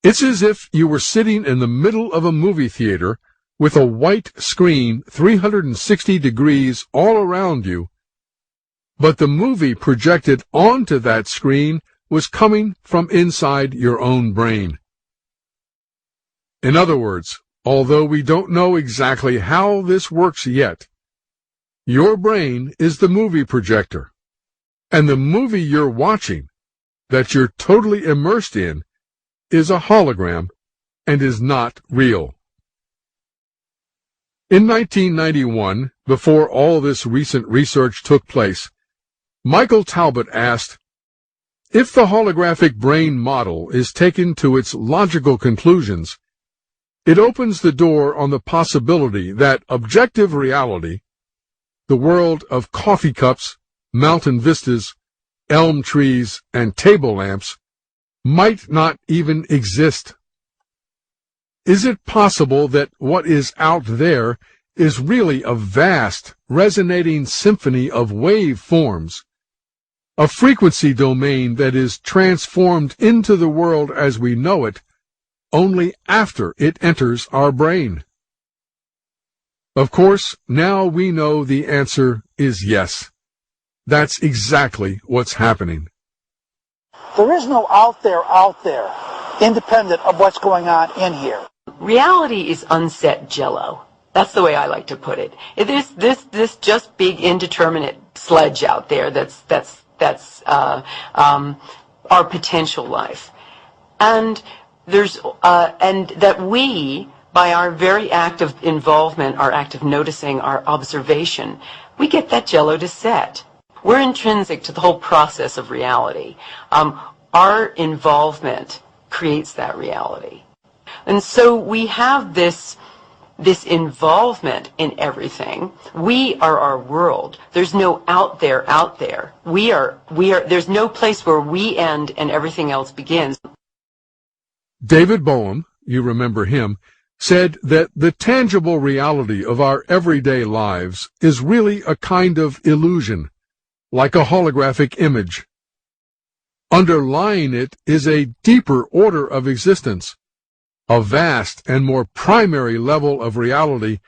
It's as if you were sitting in the middle of a movie theater with a white screen 360 degrees all around you, but the movie projected onto that screen was coming from inside your own brain. In other words, although we don't know exactly how this works yet, your brain is the movie projector, and the movie you're watching, that you're totally immersed in, is a hologram and is not real. In 1991, before all this recent research took place, Michael Talbot asked, if the holographic brain model is taken to its logical conclusions, it opens the door on the possibility that objective reality, the world of coffee cups, mountain vistas, elm trees, and table lamps, might not even exist. Is it possible that what is out there is really a vast, resonating symphony of wave forms, a frequency domain that is transformed into the world as we know it only after it enters our brain? Of course, now we know the answer is yes. That's exactly what's happening. There is no out there, independent of what's going on in here. Reality is unset jello. That's the way I like to put it. There's this just big indeterminate sledge out there that's our potential life, and there's and that we, by our very act of involvement, our act of noticing, our observation, we get that jello to set. We're intrinsic to the whole process of reality. Our involvement creates that reality. And so we have this involvement in everything. We are our world. There's no out there. We are, there's no place where we end and everything else begins. David Bohm, you remember him, said that the tangible reality of our everyday lives is really a kind of illusion, like a holographic image. Underlying it is a deeper order of existence, a vast and more primary level of reality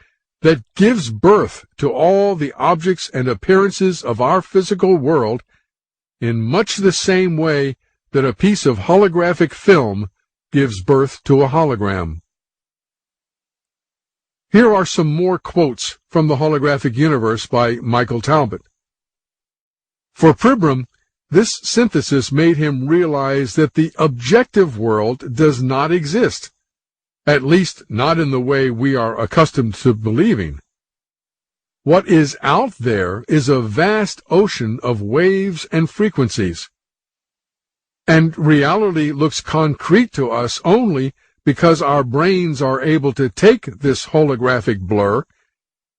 that gives birth to all the objects and appearances of our physical world in much the same way that a piece of holographic film gives birth to a hologram. Here are some more quotes from the holographic universe by Michael Talbot. For Pribram, this synthesis made him realize that the objective world does not exist, at least not in the way we are accustomed to believing. What is out there is a vast ocean of waves and frequencies, and reality looks concrete to us only because our brains are able to take this holographic blur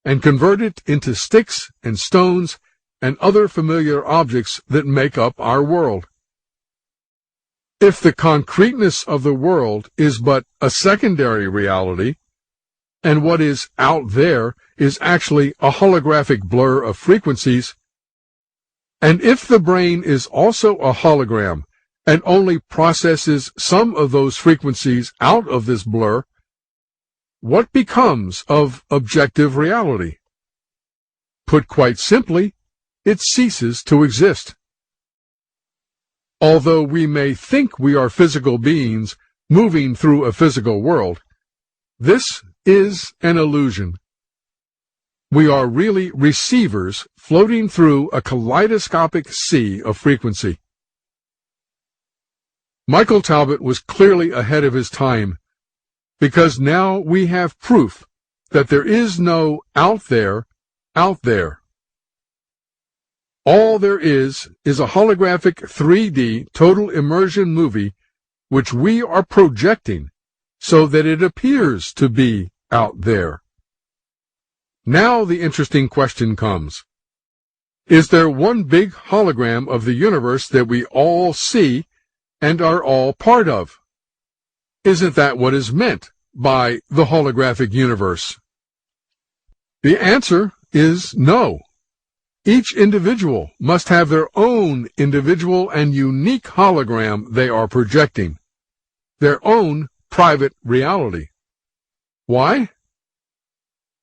and convert it into sticks and stones and other familiar objects that make up our world. If the concreteness of the world is but a secondary reality, and what is out there is actually a holographic blur of frequencies, and if the brain is also a hologram and only processes some of those frequencies out of this blur, what becomes of objective reality? Put quite simply, it ceases to exist. Although we may think we are physical beings moving through a physical world, this is an illusion. We are really receivers floating through a kaleidoscopic sea of frequency. Michael Talbot was clearly ahead of his time, because now we have proof that there is no out there. All there is a holographic 3D total immersion movie which we are projecting so that it appears to be out there. Now the interesting question comes. Is there one big hologram of the universe that we all see and are all part of? Isn't that what is meant by the holographic universe? The answer is no. Each individual must have their own individual and unique hologram they are projecting. their own private reality. Why?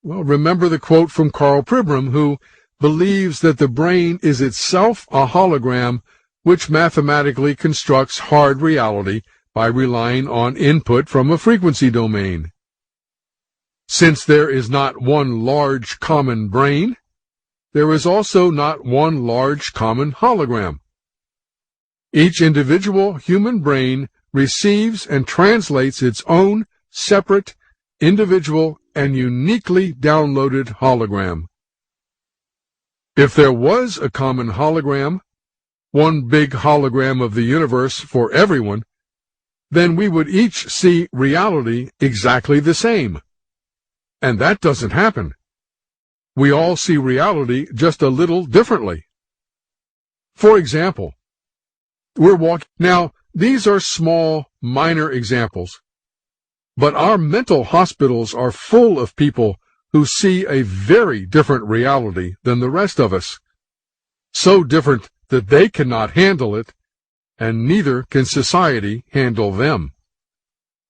Well, remember the quote from Karl Pribram, who believes that the brain is itself a hologram which mathematically constructs hard reality by relying on input from a frequency domain. Since there is not one large common brain, there is also not one large common hologram. Each individual human brain receives and translates its own separate, individual, and uniquely downloaded hologram. If there was a common hologram, one big hologram of the universe for everyone, then we would each see reality exactly the same. And that doesn't happen. We all see reality just a little differently. For example, we're walking. Now, these are small, minor examples, but our mental hospitals are full of people who see a very different reality than the rest of us. So different that they cannot handle it, and neither can society handle them.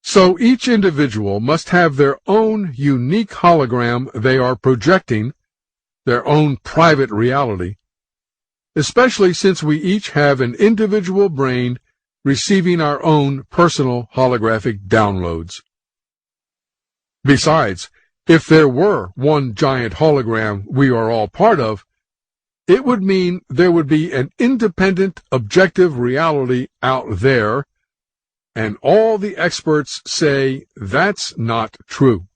So each individual must have their own unique hologram they are projecting, their own private reality, especially since we each have an individual brain receiving our own personal holographic downloads. Besides, if there were one giant hologram we are all part of, it would mean there would be an independent, objective reality out there, and all the experts say that's not true.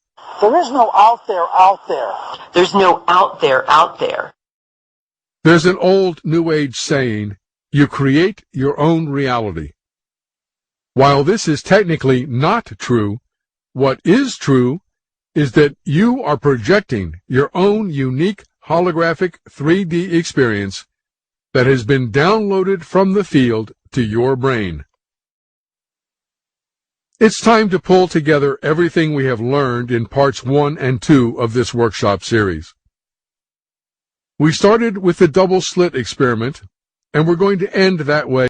There is no out there out there. There's no out there out there. There's an old New Age saying, you create your own reality. While this is technically not true, what is true is that you are projecting your own unique holographic 3D experience that has been downloaded from the field to your brain. It's time to pull together everything we have learned in parts 1 and 2 of this workshop series. We started with the double slit experiment, and we're going to end that way.